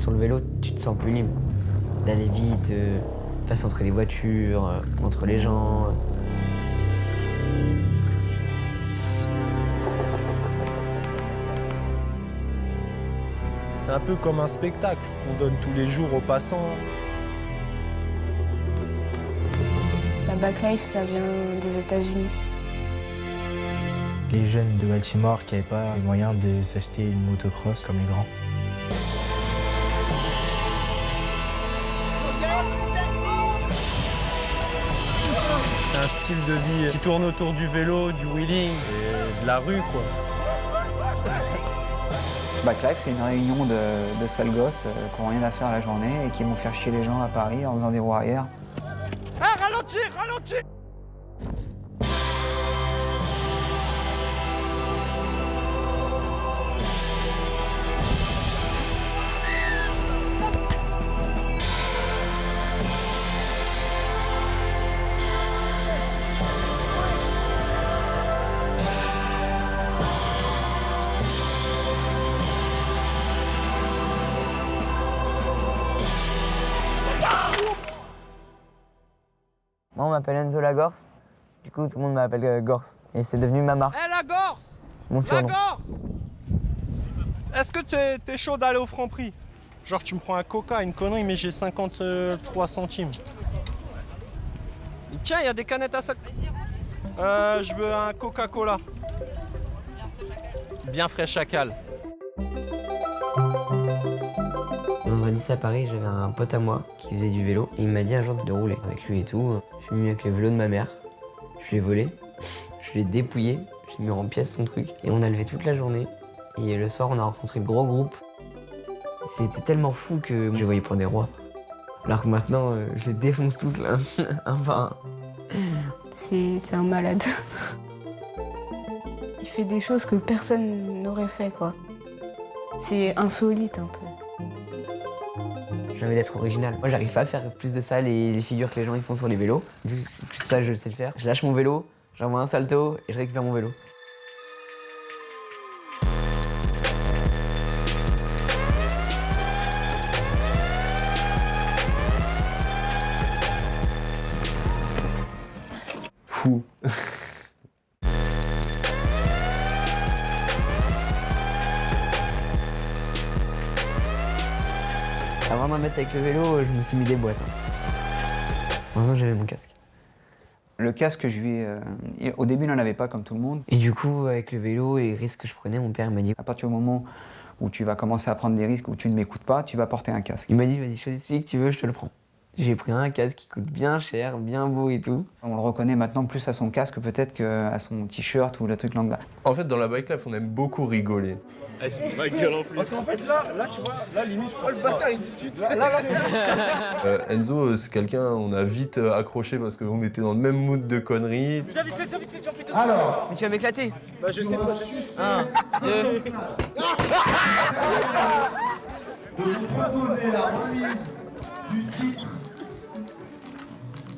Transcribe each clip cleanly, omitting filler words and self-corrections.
sur le vélo, tu te sens plus libre. D'aller vite, passer entre les voitures, entre les gens. C'est un peu comme un spectacle qu'on donne tous les jours aux passants. La bike life, ça vient des États-Unis. Les jeunes de Baltimore qui n'avaient pas les moyens de s'acheter une motocross comme les grands. C'est un style de vie qui tourne autour du vélo, du wheeling et de la rue, quoi. Bike life, c'est une réunion de sales gosses qui n'ont rien à faire la journée et qui vont faire chier les gens à Paris en faisant des roues arrière. Ah, ralentis, ralentis! Moi, on m'appelle Enzo Lagorce. Du coup, tout le monde m'appelle Gorce. Et c'est devenu ma marque. Hé, la Gorce! Mon La surnom. Gorce! Est-ce que t'es chaud d'aller au Franprix? Genre, tu me prends un coca, une connerie, mais j'ai 53 centimes. Et tiens, il y a des canettes à sac. Je veux un Coca-Cola. Bien frais chacal. Dans un lycée à Paris, j'avais un pote à moi qui faisait du vélo. Et il m'a dit un jour de rouler avec lui et tout. Je suis venu avec le vélo de ma mère. Je l'ai volé. Je l'ai dépouillé. J'ai mis en pièces son truc. Et on a levé toute la journée. Et le soir, on a rencontré le gros groupe. C'était tellement fou que je les voyais pour des rois. Alors que maintenant, je les défonce tous là. Enfin. C'est un malade. Il fait des choses que personne n'aurait fait, quoi. C'est insolite un peu. J'ai envie d'être original. Moi, j'arrive pas à faire plus de ça, les figures que les gens ils font sur les vélos. Vu que ça, je sais le faire. Je lâche mon vélo, j'envoie un salto et je récupère mon vélo. Fou. Avant d'en mettre avec le vélo, je me suis mis des boîtes. Heureusement que j'avais mon casque. Le casque, au début, il n'en avait pas comme tout le monde. Et du coup, avec le vélo et les risques que je prenais, mon père m'a dit... À partir du moment où tu vas commencer à prendre des risques, où tu ne m'écoutes pas, tu vas porter un casque. Il m'a dit, vas-y, choisis celui que tu veux, je te le prends. J'ai pris un casque qui coûte bien cher, bien beau et tout. On le reconnaît maintenant plus à son casque peut-être qu'à son t-shirt ou le truc lambda. En fait, dans la bike life, on aime beaucoup rigoler. C'est ma gueule en plus. Parce qu'en fait, là, tu vois, là, limite, je crois. Le bâtard, il discute. Enzo, c'est quelqu'un, on a vite accroché parce qu'on était dans le même mood de conneries. Viens vite fait. Mais tu vas m'éclater. Bah, je sais pas, je sais. 1, 2... De vous proposer la remise du titre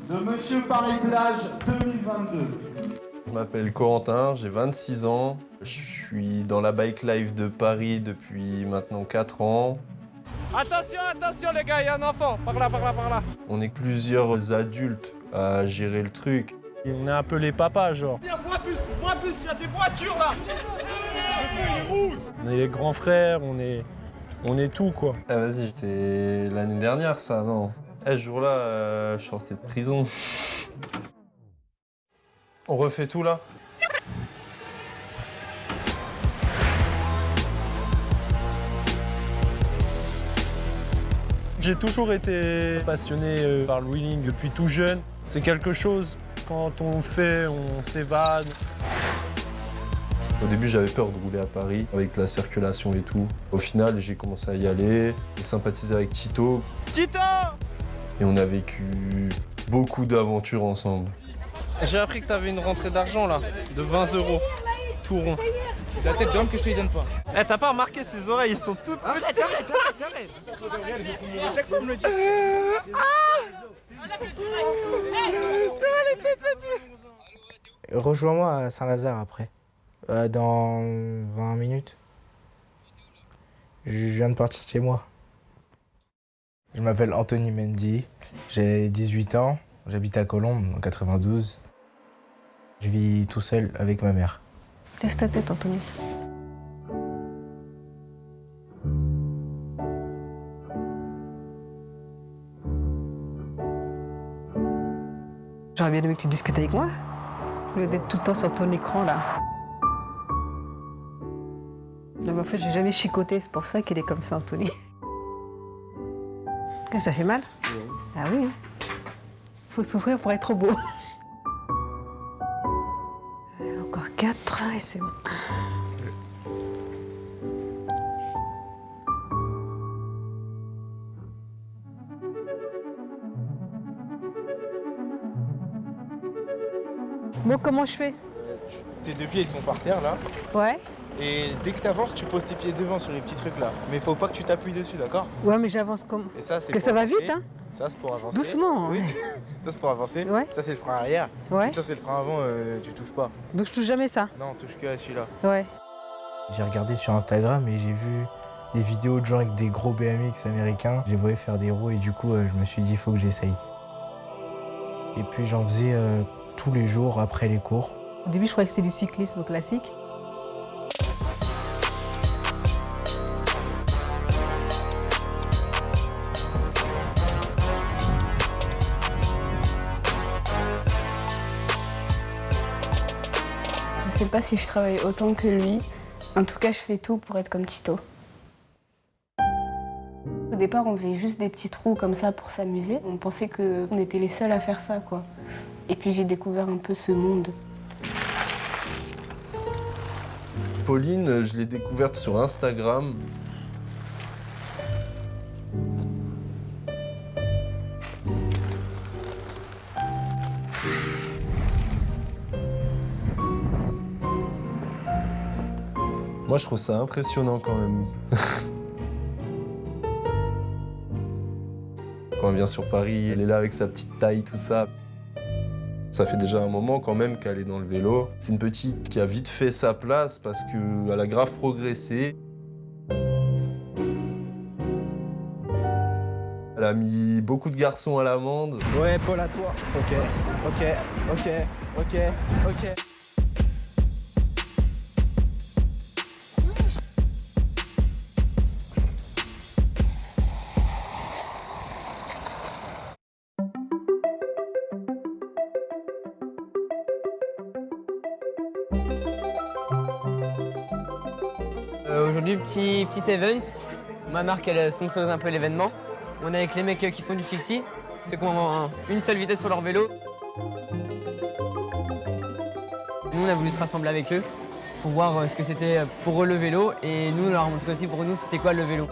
de Monsieur Paris-Plage 2022. Je m'appelle Corentin, j'ai 26 ans. Je suis dans la bike life de Paris depuis maintenant 4 ans. Attention, attention, les gars, il y a un enfant. Par là. On est plusieurs adultes à gérer le truc. Et on est un peu les papas, genre. Viens, vois plus, il y a des voitures là. Le feu, il est rouge. On est les grands frères, on est tout, quoi. Ah vas-y, c'était l'année dernière ça, non? Ce jour-là, je sortais de prison. On refait tout là? J'ai toujours été passionné par le wheeling depuis tout jeune. C'est quelque chose, quand on le fait, on s'évade. Au début, j'avais peur de rouler à Paris avec la circulation et tout. Au final, j'ai commencé à y aller. J'ai sympathisé avec Tito. Tito! Et on a vécu beaucoup d'aventures ensemble. J'ai appris que t'avais une rentrée d'argent là, de 20 €, tout rond. La tête d'homme que je te donne pas. Eh, t'as pas remarqué ses oreilles, ils sont toutes... Arrête. À chaque fois, on me le dit. Rejoins-moi à Saint-Lazare après, dans 20 minutes. Je viens de partir de chez moi. Je m'appelle Anthony Mendy, j'ai 18 ans, j'habite à Colombes, en 92. Je vis tout seul avec ma mère. Lève ta tête, Anthony. J'aurais bien aimé que tu discutes avec moi, au lieu d'être tout le temps sur ton écran, là. Non, mais en fait, j'ai jamais chicoté, c'est pour ça qu'il est comme ça, Anthony. Ah, ça fait mal? Oui. Ah oui. Faut souffrir pour être beau. Encore 4 et c'est bon. Bon, comment je fais? Tes deux pieds ils sont par terre là. Ouais. Et dès que tu avances, tu poses tes pieds devant sur les petits trucs là. Mais faut pas que tu t'appuies dessus, d'accord? Ouais, mais j'avance comme. Et ça, c'est que ça va vite, hein? Ça, c'est pour avancer. Doucement. Oui. Ça, c'est pour avancer. Ouais. Ça, c'est le frein arrière. Ouais. Et ça, c'est le frein avant, tu touches pas. Donc je touche jamais ça? Non, touche que à celui-là. Ouais. J'ai regardé sur Instagram et j'ai vu des vidéos de gens avec des gros BMX américains. Je les voyais faire des roues et du coup, je me suis dit, il faut que j'essaye. Et puis j'en faisais tous les jours après les cours. Au début, je croyais que c'était du cyclisme classique. Je sais pas si je travaille autant que lui. En tout cas, je fais tout pour être comme Tito. Au départ, on faisait juste des petits trous comme ça pour s'amuser. On pensait qu'on était les seuls à faire ça, quoi. Et puis j'ai découvert un peu ce monde. Pauline, je l'ai découverte sur Instagram. Moi, je trouve ça impressionnant quand même. Quand elle vient sur Paris, elle est là avec sa petite taille, tout ça. Ça fait déjà un moment quand même qu'elle est dans le vélo. C'est une petite qui a vite fait sa place parce qu'elle a grave progressé. Elle a mis beaucoup de garçons à l'amende. Ouais, Paul, à toi. Ok. Aujourd'hui, petit event. Ma marque, elle sponsorise un peu l'événement. On est avec les mecs qui font du fixie, ceux qui ont une seule vitesse sur leur vélo. Nous, on a voulu se rassembler avec eux pour voir ce que c'était pour eux le vélo. Et nous, on leur a montré aussi pour nous c'était quoi le vélo.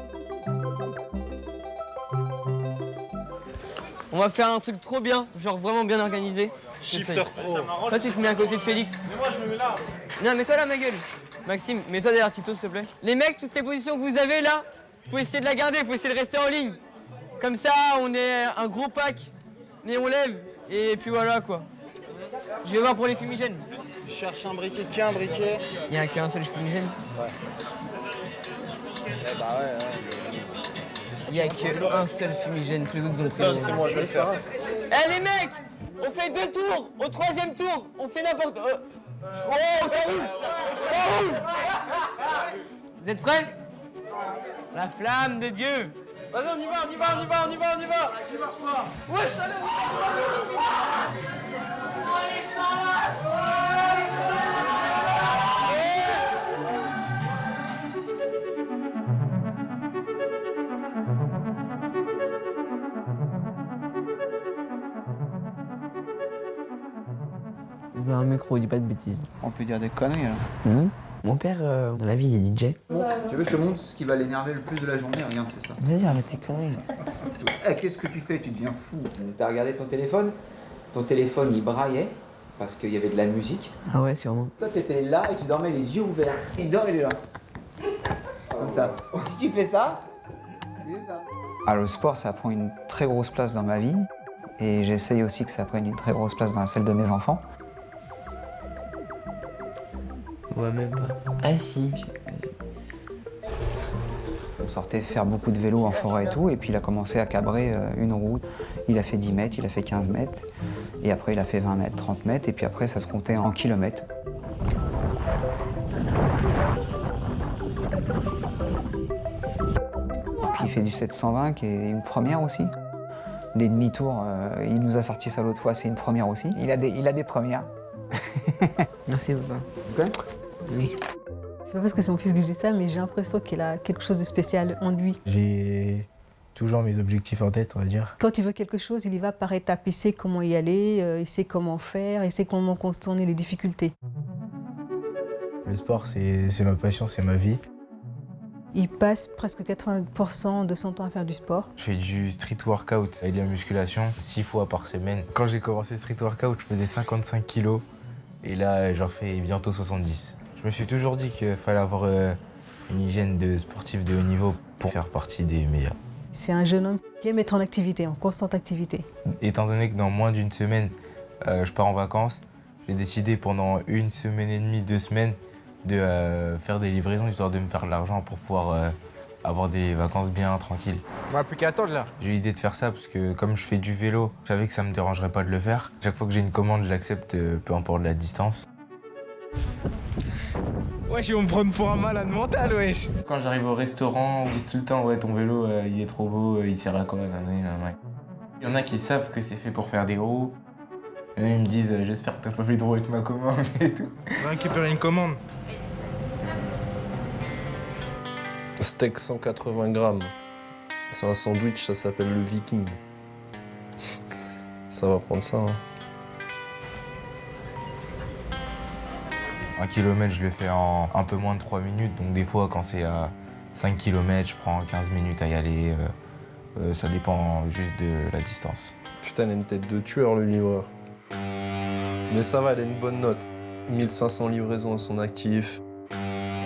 On va faire un truc trop bien, genre vraiment bien organisé. Shifter Pro. Toi, tu te mets à côté de Félix. Mais moi, je me mets là. Non, mets-toi là, ma gueule. Maxime, mets-toi derrière Tito, s'il te plaît. Les mecs, toutes les positions que vous avez là, faut essayer de la garder, faut essayer de rester en ligne. Comme ça, on est un gros pack, et on lève, et puis voilà quoi. Je vais voir pour les fumigènes. Je cherche un briquet. Tiens, un briquet. Il n'y a qu'un seul fumigène. Ouais. Eh bah ouais. Il n'y a qu'un seul fumigène, tous les autres ont pris. C'est moi, je vais le faire. Eh les mecs, on fait 2 tours. Au 3e tour, on fait n'importe quoi. Oh, ça roule. Ça roule. Vous êtes prêts? La flamme de Dieu. Vas-y, on y va. Tu marches pas. Wesh, allez. Il a un micro, il dit pas de bêtises. On peut dire des conneries là. Mon père, dans la vie, il est DJ. Bon, tu veux que je te montre ce qui va l'énerver le plus de la journée? Regarde, c'est ça. Vas-y, arrête tes conneries. Eh, qu'est-ce que tu fais? Tu deviens fou. T'as regardé ton téléphone? Ton téléphone, il braillait parce qu'il y avait de la musique. Ah ouais, sûrement. Toi, t'étais là et tu dormais les yeux ouverts. Il dort, il est là. Comme ça. Si tu fais ça, tu fais ça. Ah, le sport, ça prend une très grosse place dans ma vie. Et j'essaye aussi que ça prenne une très grosse place dans celle de mes enfants. Ouais, même pas. Ah si. On sortait faire beaucoup de vélo en forêt et tout, et puis il a commencé à cabrer une roue. Il a fait 10 mètres, il a fait 15 mètres, et après il a fait 20 mètres, 30 mètres, et puis après ça se comptait en kilomètres. Puis il fait du 720 qui est une première aussi. Des demi-tours, il nous a sorti ça l'autre fois, c'est une première aussi. Il a des premières. Merci papa. Quoi? Oui. C'est pas parce que c'est mon fils que je dis ça, mais j'ai l'impression qu'il a quelque chose de spécial en lui. J'ai toujours mes objectifs en tête, on va dire. Quand il veut quelque chose, il y va par étapes. Il sait comment y aller, il sait comment faire, il sait comment contourner les difficultés. Le sport, c'est ma passion, c'est ma vie. Il passe presque 80% de son temps à faire du sport. Je fais du street workout et de la musculation 6 fois par semaine. Quand j'ai commencé street workout, je faisais 55 kilos et là, j'en fais bientôt 70. Je me suis toujours dit qu'il fallait avoir une hygiène de sportif de haut niveau pour faire partie des meilleurs. C'est un jeune homme qui aime être en activité, en constante activité. Étant donné que dans moins d'une semaine, je pars en vacances, j'ai décidé pendant 1 semaine et demie, 2 semaines, de faire des livraisons histoire de me faire de l'argent pour pouvoir avoir des vacances bien tranquilles. On n'a plus qu'à attendre là. J'ai eu l'idée de faire ça parce que comme je fais du vélo, je savais que ça me dérangerait pas de le faire. Chaque fois que j'ai une commande, je l'accepte, peu importe la distance. Wesh, ils vont me prendre pour un malade mental, wesh. Quand j'arrive au restaurant, ils disent tout le temps ouais ton vélo il est trop beau, il sert à quoi. Il y en a qui savent que c'est fait pour faire des roues. Il y en a qui me disent j'espère que t'as pas fait de roues avec ma commande et tout. On va récupérer une commande. Steak 180 grammes. C'est un sandwich, ça s'appelle le Viking. Ça va prendre ça. Hein. 1 kilomètre, je le fais en un peu moins de 3 minutes. Donc des fois, quand c'est à 5 km, je prends 15 minutes à y aller. Ça dépend juste de la distance. Putain, il a une tête de tueur, le livreur. Mais ça va, elle a une bonne note. 1500 livraisons à son actif.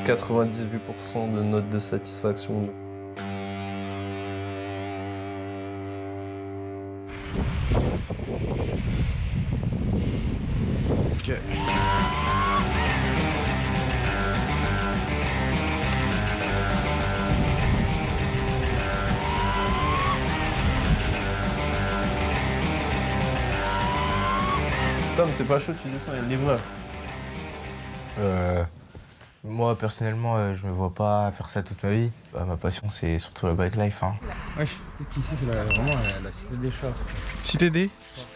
98% de notes de satisfaction. Ok. Tom, t'es pas chaud, tu descends, il y a le livreur. Moi, personnellement, je me vois pas faire ça toute ma vie. Ma passion, c'est surtout la bike life. Hein. Wesh, tu sais qu'ici, c'est vraiment la cité des chars. Cité des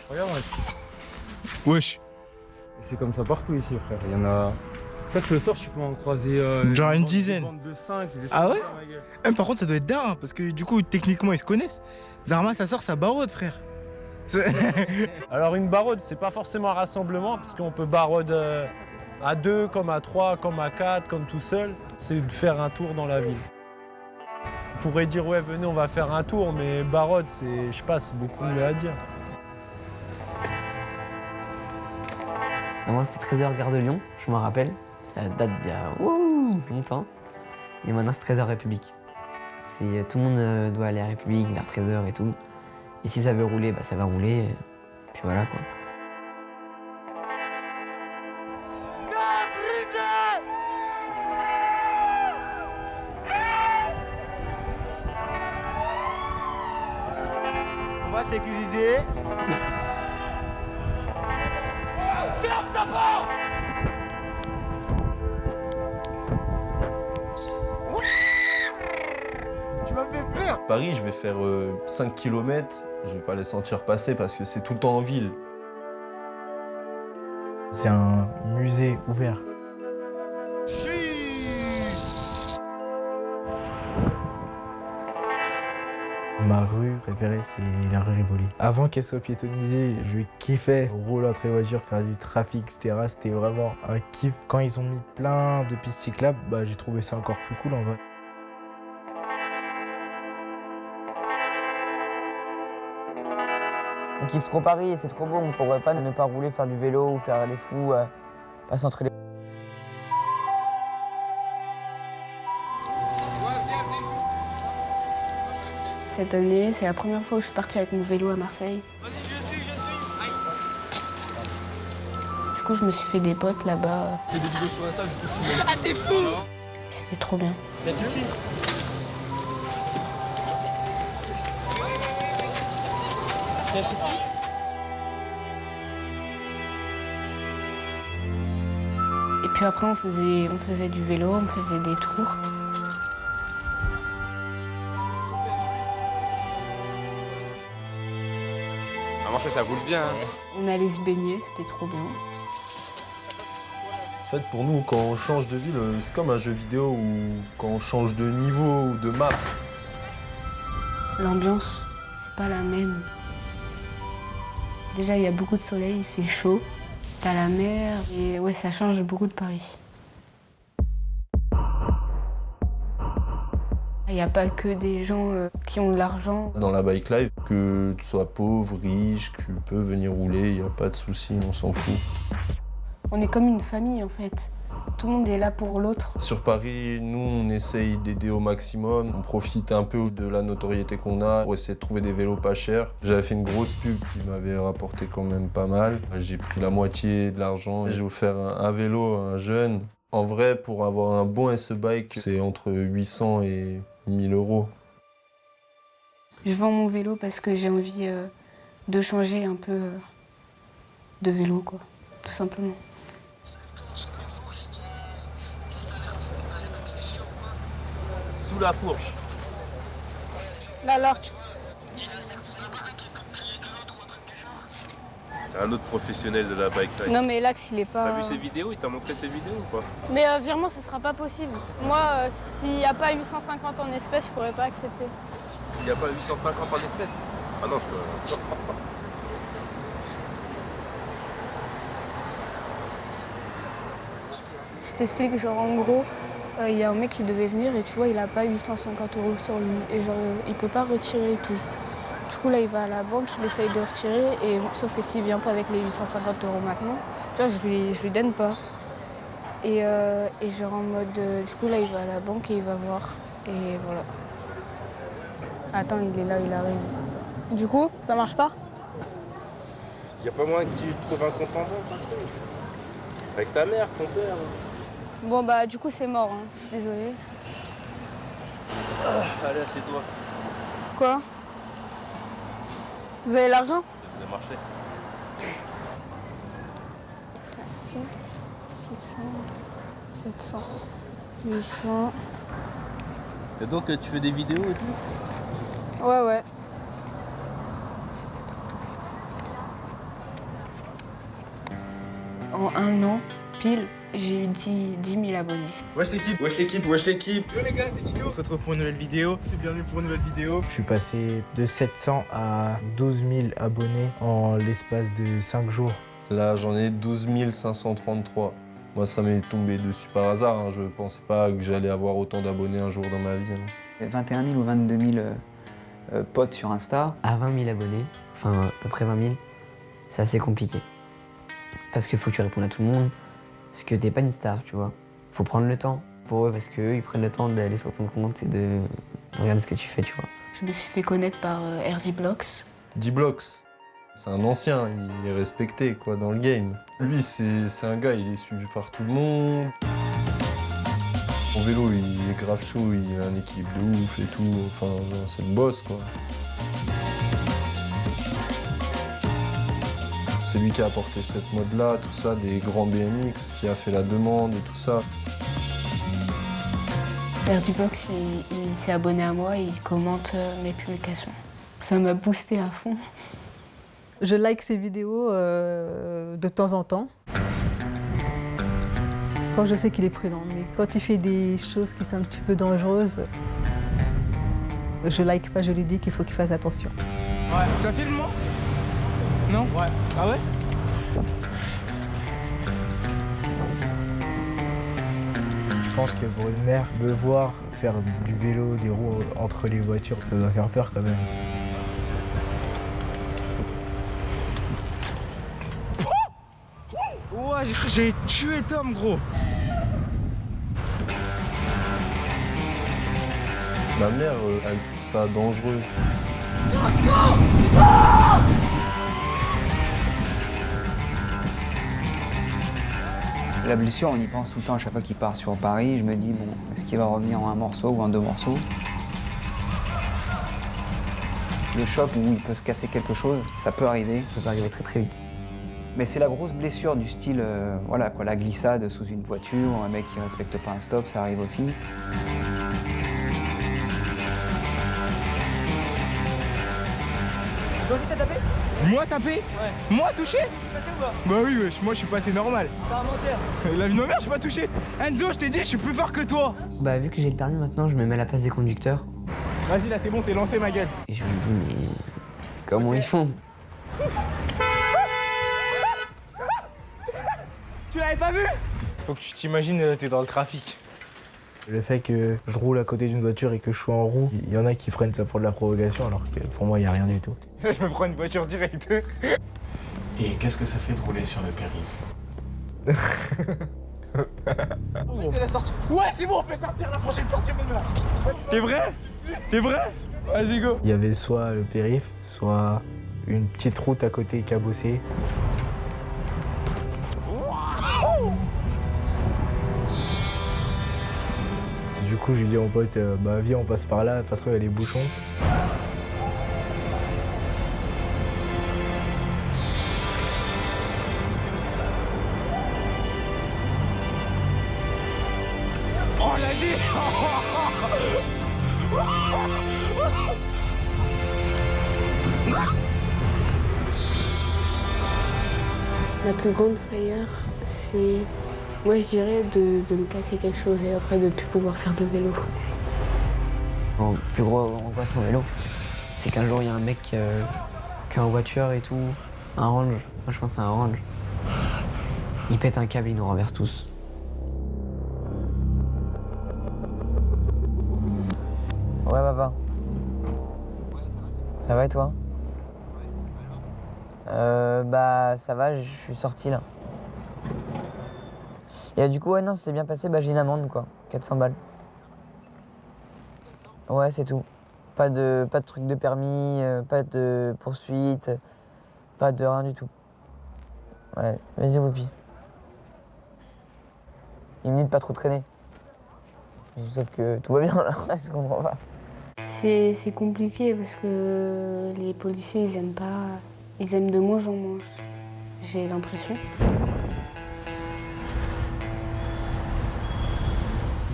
Regarde, wesh. Wesh. Et c'est comme ça partout ici, frère. Il y en a. Tu sais que le soir, tu peux en croiser. Genre une dizaine. Bande de 5, ah ouais par contre, ça doit être dingue, hein, parce que du coup, techniquement, ils se connaissent. Zarma, ça sort, ça barode, frère. Alors une barode, c'est pas forcément un rassemblement, parce qu'on peut barode à 2, comme à 3, comme à 4, comme tout seul. C'est de faire un tour dans la ville. On pourrait dire ouais venez on va faire un tour, mais barode c'est, je sais pas, c'est beaucoup mieux à dire. Moi c'était 13h Gare de Lyon, je me rappelle. Ça date d'il y a longtemps. Et maintenant c'est 13h République. Tout le monde doit aller à République vers 13h et tout. Et si ça veut rouler, bah ça va rouler. Puis voilà quoi. On va sécuriser. Ferme ta porte! Tu m'as fait peur! Paris, je vais faire 5 km. Je vais pas les sentir passer parce que c'est tout le temps en ville. C'est un musée ouvert. Ma rue préférée, c'est la rue Rivoli. Avant qu'elle soit piétonnisée, je kiffais rouler entre les voitures, faire du trafic, etc. C'était vraiment un kiff. Quand ils ont mis plein de pistes cyclables, bah, j'ai trouvé ça encore plus cool en vrai. On kiffe trop Paris et c'est trop beau, on pourrait pas ne pas rouler, faire du vélo ou faire les fous, passer entre les... Cette année, c'est la première fois où je suis partie avec mon vélo à Marseille. Du coup, je me suis fait des potes là-bas. Fais des vidéos sur Insta, du coup, Ah, t'es fou! C'était trop bien. Et puis après, on faisait du vélo, on faisait des tours. Avant ça roule bien. Hein. On allait se baigner, c'était trop bien. En fait, pour nous, quand on change de ville, c'est comme un jeu vidéo où quand on change de niveau ou de map. L'ambiance, c'est pas la même. Déjà, il y a beaucoup de soleil, il fait chaud. T'as la mer et ouais, ça change beaucoup de Paris. Il n'y a pas que des gens qui ont de l'argent. Dans la bike life, que tu sois pauvre, riche, que tu peux venir rouler, il n'y a pas de souci, on s'en fout. On est comme une famille en fait. Tout le monde est là pour l'autre. Sur Paris, nous, on essaye d'aider au maximum. On profite un peu de la notoriété qu'on a pour essayer de trouver des vélos pas chers. J'avais fait une grosse pub qui m'avait rapporté quand même pas mal. J'ai pris la moitié de l'argent et j'ai offert un vélo à un jeune. En vrai, pour avoir un bon SE-Bike, c'est entre 800 et 1000 euros. Je vends mon vélo parce que j'ai envie de changer un peu de vélo, quoi, tout simplement. Sous la fourche. Là. C'est un autre professionnel de la bike life. Non mais l'axe il est pas... T'as vu ses vidéos? Il t'a montré ses vidéos ou pas? Mais virement, ce sera pas possible. Moi, s'il n'y a pas 850 en espèces, je pourrais pas accepter. S'il n'y a pas 850 en espèces? Ah non, je peux... Je t'explique, genre en gros, il y a un mec qui devait venir et tu vois, il a pas 850 € sur lui. Et genre, il peut pas retirer et tout. Du coup, là, il va à la banque, il essaye de retirer, et sauf que s'il vient pas avec les 850 € maintenant, tu vois, je lui donne pas. Et genre en mode, du coup, là, il va à la banque et il va voir. Et voilà. Attends, il est là, il arrive. Du coup, ça marche pas? Y a pas moyen que tu trouves un compte en banque? Avec ta mère, ton père? Bon, bah, du coup, c'est mort, hein. Je suis désolée. Allez, assieds-toi. Quoi? Vous avez l'argent? Ça a marché. 500, 600, 700, 800... Et donc, tu fais des vidéos et tout? Ouais. En un an, pile, j'ai eu 10 000 abonnés. Wesh l'équipe. Yo les gars, c'est Tino. On se retrouve pour une nouvelle vidéo. C'est bienvenue pour une nouvelle vidéo. Je suis passé de 700 à 12 000 abonnés en l'espace de 5 jours. Là, j'en ai 12 533. Moi, ça m'est tombé dessus par hasard. Hein. Je pensais pas que j'allais avoir autant d'abonnés un jour dans ma vie. Hein. 21 000 ou 22 000 potes sur Insta. À 20 000 abonnés, enfin à peu près 20 000, c'est assez compliqué. Parce qu'il faut que tu répondes à tout le monde, parce que t'es pas une star, tu vois. Faut prendre le temps pour eux, parce qu'eux, ils prennent le temps d'aller sur ton compte et de regarder ce que tu fais, tu vois. Je me suis fait connaître par RD-Blox. D-Blox, c'est un ancien, il est respecté quoi, dans le game. Lui, c'est un gars, il est suivi par tout le monde. Son vélo, il est grave chaud, il a un équilibre de ouf et tout. Enfin, c'est le boss, quoi. C'est lui qui a apporté cette mode-là, tout ça, des grands BMX, qui a fait la demande et tout ça. RD-Blox, il s'est abonné à moi et il commente mes publications. Ça m'a boosté à fond. Je like ses vidéos de temps en temps. Quand je sais qu'il est prudent, mais quand il fait des choses qui sont un petit peu dangereuses, je like pas, je lui dis qu'il faut qu'il fasse attention. Ouais, ça filme moi? Non? Ouais. Ah ouais? Je pense que pour une mère, me voir faire du vélo, des roues entre les voitures, ça doit faire peur quand même. Ouais, j'ai tué Tom, gros. Ma mère, elle trouve ça dangereux. La blessure, on y pense tout le temps à chaque fois qu'il part sur Paris. Je me dis, bon, est-ce qu'il va revenir en un morceau ou en 2 morceaux? Les chocs où il peut se casser quelque chose, ça peut arriver. Ça peut arriver très très vite. Mais c'est la grosse blessure du style, voilà quoi, la glissade sous une voiture, un mec qui respecte pas un stop, ça arrive aussi. Toi aussi t'as tapé? Moi tapé? Ouais. Moi touché? Bah oui, wesh, moi je suis passé normal. T'as un menteur. La vie de ma mère, je suis pas touché. Enzo, je t'ai dit, je suis plus fort que toi. Bah vu que j'ai le permis maintenant, je me mets à la place des conducteurs. Vas-y, là c'est bon, t'es lancé ma gueule. Et je me dis, mais comment ils font? Tu l'avais pas vu? Faut que tu t'imagines, t'es dans le trafic. Le fait que je roule à côté d'une voiture et que je sois en roue, il y en a qui freinent ça pour de la provocation alors que pour moi il n'y a rien du tout. Je me prends une voiture directe. Et qu'est-ce que ça fait de rouler sur le périph'? Arrêtez la sortie. Ouais, c'est bon, on peut sortir la prochaine sortie maintenant. T'es vrai? T'es vrai? Vas-y, go. Il y avait soit le périph', soit une petite route à côté cabossée. Du coup, j'ai dit à mon pote, bah viens, on passe par là, de toute façon, il y a les bouchons. Oh, la vie. Ma plus grande frayeur, c'est, moi je dirais, de me casser quelque chose et après de ne plus pouvoir faire de vélo. Mon plus gros angoisse en vélo, c'est qu'un jour il y a un mec qui est en voiture et tout, un range, moi je pense à un range. Il pète un câble, il nous renverse tous. Ouais papa. Ça va et toi? Bah ça va, je suis sorti là. Et du coup ouais non, c'est bien passé, bah j'ai une amende quoi, 400 balles. Ouais c'est tout. Pas de truc de permis, pas de poursuite, pas de rien du tout. Ouais, vas-y Whoopi. Il me dit de pas trop traîner. Sauf que tout va bien là, je comprends pas. C'est compliqué parce que les policiers, ils aiment de moins en moins, j'ai l'impression.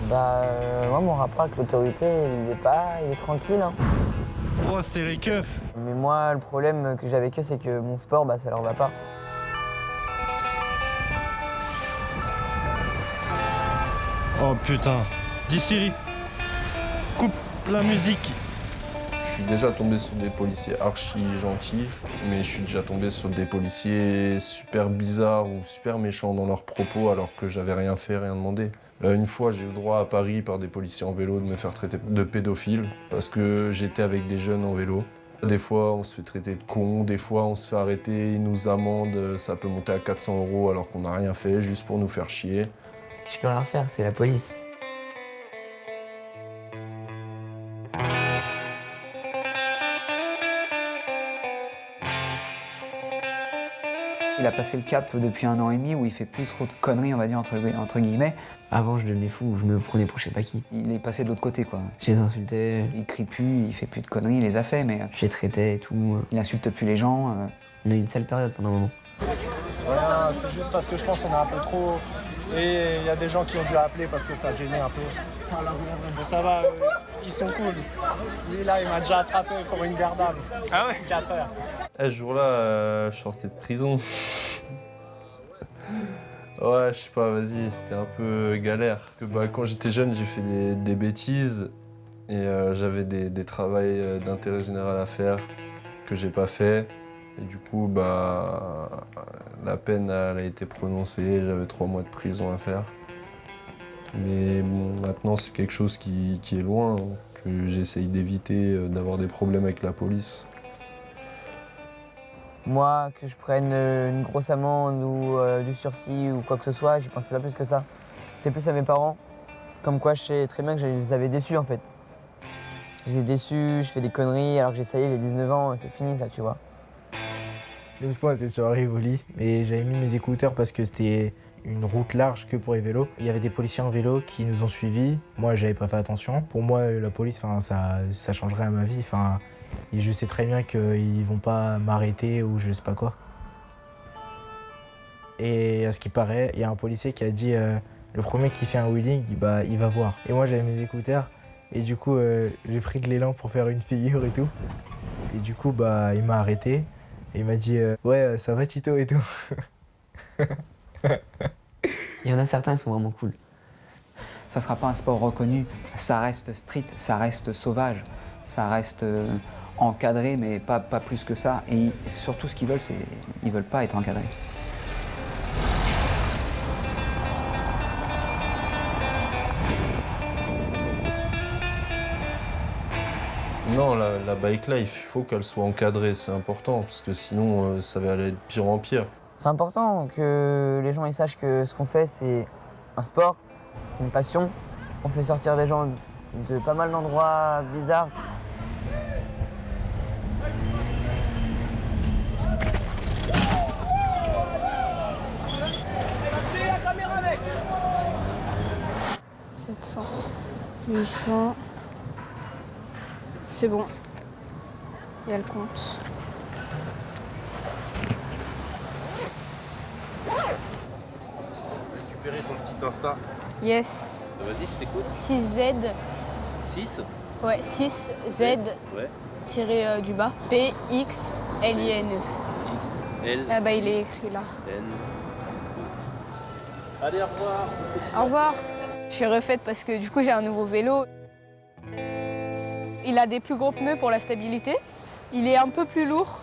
Bah moi mon rapport avec l'autorité, il est tranquille. Hein. Oh c'était les keufs. Mais moi le problème que j'ai avec eux, c'est que mon sport, bah ça leur va pas. Oh putain. Dis Siri, coupe la musique. Je suis déjà tombé sur des policiers archi gentils, mais je suis déjà tombé sur des policiers super bizarres ou super méchants dans leurs propos alors que j'avais rien fait, rien demandé. Une fois, j'ai eu le droit à Paris par des policiers en vélo de me faire traiter de pédophile parce que j'étais avec des jeunes en vélo. Des fois, on se fait traiter de con, des fois, on se fait arrêter, ils nous amendent, ça peut monter à 400 € alors qu'on n'a rien fait, juste pour nous faire chier. Je peux rien faire, c'est la police. Il a passé le cap depuis 1 an et demi où il fait plus trop de conneries, on va dire, entre guillemets. Avant, je devenais fou, je me prenais pour je sais pas qui. Il est passé de l'autre côté, quoi. Je les insultais. Il crie plus, il fait plus de conneries, il les a fait, mais... Je les traitais et tout. Il insulte plus les gens. On a eu une sale période pendant un moment. Voilà, c'est juste parce que je pense qu'on est un peu trop... Et il y a des gens qui ont dû appeler parce que ça gênait un peu. Mais ça va, ils sont cool. Lui là, il m'a déjà attrapé pour une garde à vue. Ah ouais? 4 heures. Ce jour-là, je sortais de prison. Ouais, je sais pas, vas-y, c'était un peu galère. Parce que quand j'étais jeune, j'ai fait des bêtises et j'avais des travails d'intérêt général à faire que j'ai pas fait. Et du coup, la peine elle a été prononcée, j'avais 3 mois de prison à faire. Mais bon, maintenant, c'est quelque chose qui est loin, que j'essaye d'éviter d'avoir des problèmes avec la police. Moi, que je prenne une grosse amende ou du sursis ou quoi que ce soit, j'y pensais pas plus que ça. C'était plus à mes parents. Comme quoi, je sais très bien que je les avais déçus, en fait. Je les ai déçus, je fais des conneries, alors que j'ai 19 ans, c'est fini ça, tu vois. Une fois, on était sur Rivoli et j'avais mis mes écouteurs parce que c'était une route large que pour les vélos. Il y avait des policiers en vélo qui nous ont suivis. Moi, j'avais pas fait attention. Pour moi, la police, ça changerait à ma vie. Et je sais très bien qu'ils vont pas m'arrêter ou je sais pas quoi. Et à ce qui paraît, il y a un policier qui a dit le premier qui fait un wheeling, bah, il va voir. Et moi j'avais mes écouteurs et du coup j'ai pris de l'élan pour faire une figure et tout. Et du coup bah, il m'a arrêté et il m'a dit ouais ça va Tito et tout. Il y en a certains qui sont vraiment cool. Ça ne sera pas un sport reconnu, ça reste street, ça reste sauvage, ça reste encadré, mais pas plus que ça. Et surtout, ce qu'ils veulent, c'est ils veulent pas être encadrés. Non, la bike life, il faut qu'elle soit encadrée, c'est important, parce que sinon, ça va aller de pire en pire. C'est important que les gens ils sachent que ce qu'on fait, c'est un sport, c'est une passion. On fait sortir des gens de pas mal d'endroits bizarres. « 700, 800, c'est bon, il y a le compte. Récupérer ton petit Insta. Yes. Vas-y, je t'écoute. 6Z. 6. Ouais, 6Z. Ouais. Tiré du bas. PXLINE. X, L. Ah bah il est écrit là. N. Allez, au revoir. Au revoir. Je suis refaite parce que du coup j'ai un nouveau vélo. Il a des plus gros pneus pour la stabilité. Il est un peu plus lourd.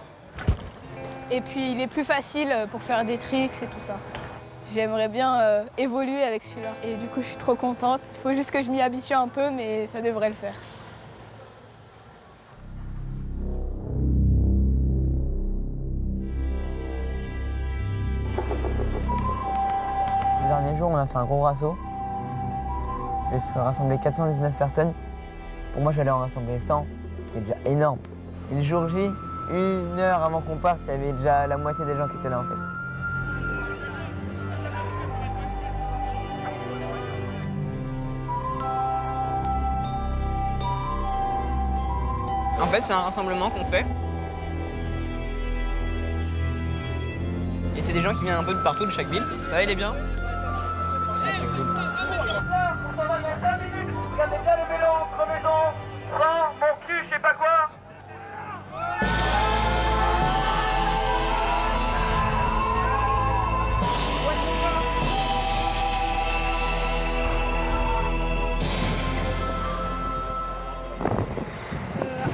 Et puis il est plus facile pour faire des tricks et tout ça. J'aimerais bien évoluer avec celui-là. Et du coup, je suis trop contente. Il faut juste que je m'y habitue un peu, mais ça devrait le faire. Ces derniers jours, on a fait un gros rasso. J'ai fait rassembler 419 personnes. Pour moi, j'allais en rassembler 100, qui est déjà énorme. Et le jour J, 1 heure avant qu'on parte, il y avait déjà la moitié des gens qui étaient là, en fait. En fait, c'est un rassemblement qu'on fait. Et c'est des gens qui viennent un peu de partout, de chaque ville. Ça va, il est bien. Et c'est cool. Gardez bien le vélo, crevaison, frein, mon cul, je sais pas quoi.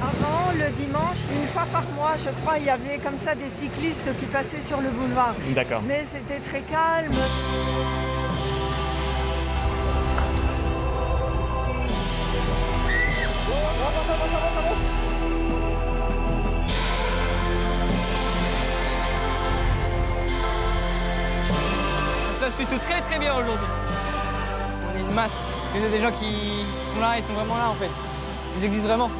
Avant, le dimanche, une fois par mois, je crois, il y avait comme ça des cyclistes qui passaient sur le boulevard. D'accord. Mais c'était très calme. Ça se passe plutôt très bien aujourd'hui. On est une masse. Il y a des gens qui sont là, ils sont vraiment là en fait. Ils existent vraiment.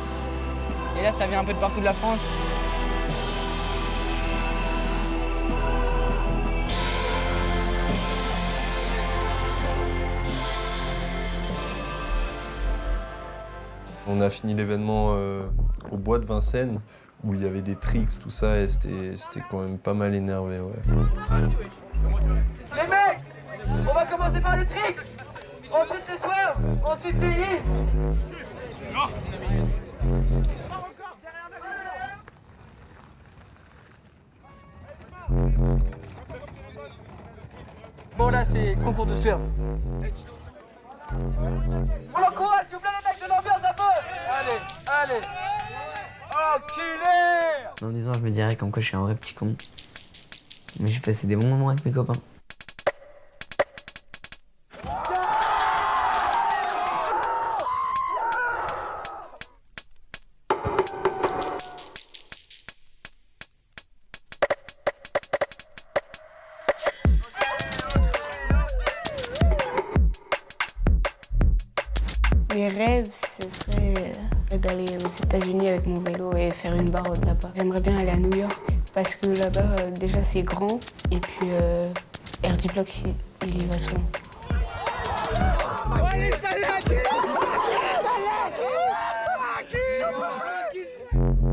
Et là, ça vient un peu de partout de la France. On a fini l'événement au bois de Vincennes, où il y avait des tricks, tout ça, et c'était quand même pas mal énervé, ouais. Les mecs, on va commencer par les tricks. Ensuite les soirs, ensuite les hits. Bon là, c'est concours de sueur. On l'encourage, s'il vous plaît les mecs, de l'ambiance un peu. Allez. Enculé. Dans 10 ans, je me dirais comme quoi je suis un vrai petit con. Mais j'ai passé des bons moments avec mes copains. Mes rêves, ce serait d'aller aux États-Unis avec mon vélo et faire une barode là-bas. J'aimerais bien aller à New York parce que là-bas, déjà, c'est grand et puis R-Diplock, il y va souvent.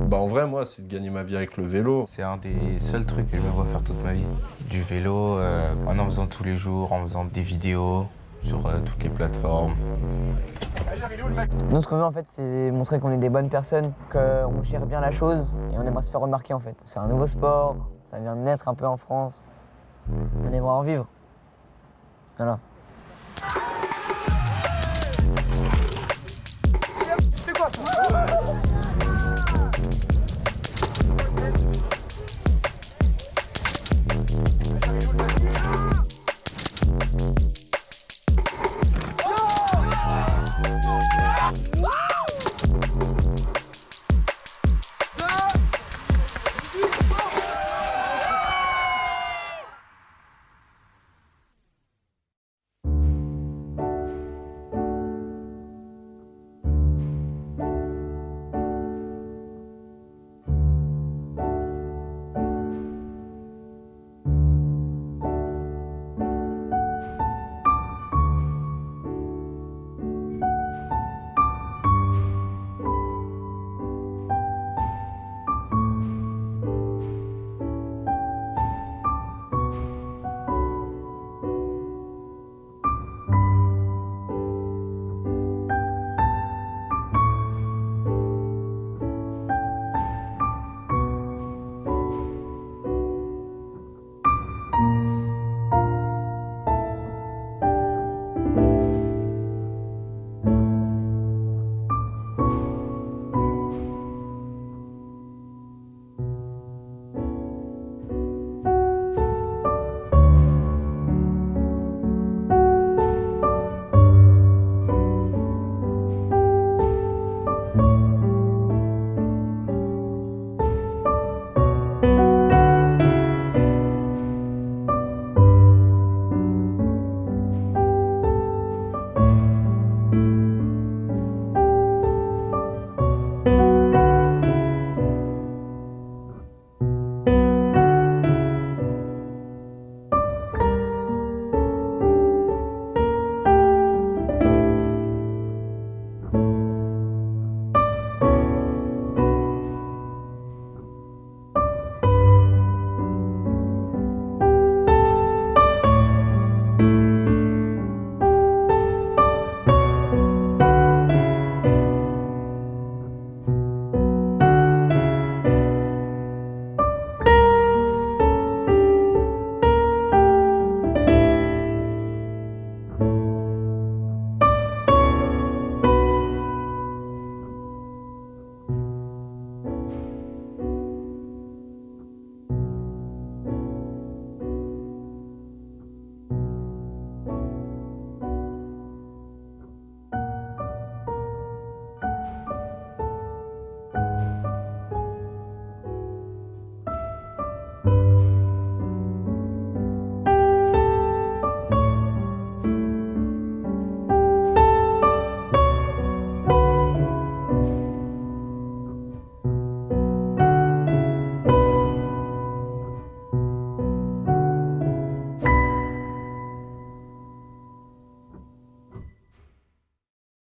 Bah en vrai, moi, c'est de gagner ma vie avec le vélo. C'est un des seuls trucs que je me vois faire toute ma vie. Du vélo, en faisant tous les jours, en faisant des vidéos sur toutes les plateformes. Nous, ce qu'on veut en fait, c'est montrer qu'on est des bonnes personnes, qu'on gère bien la chose et on aimerait se faire remarquer en fait. C'est un nouveau sport, ça vient de naître un peu en France. On aimerait en vivre. Voilà.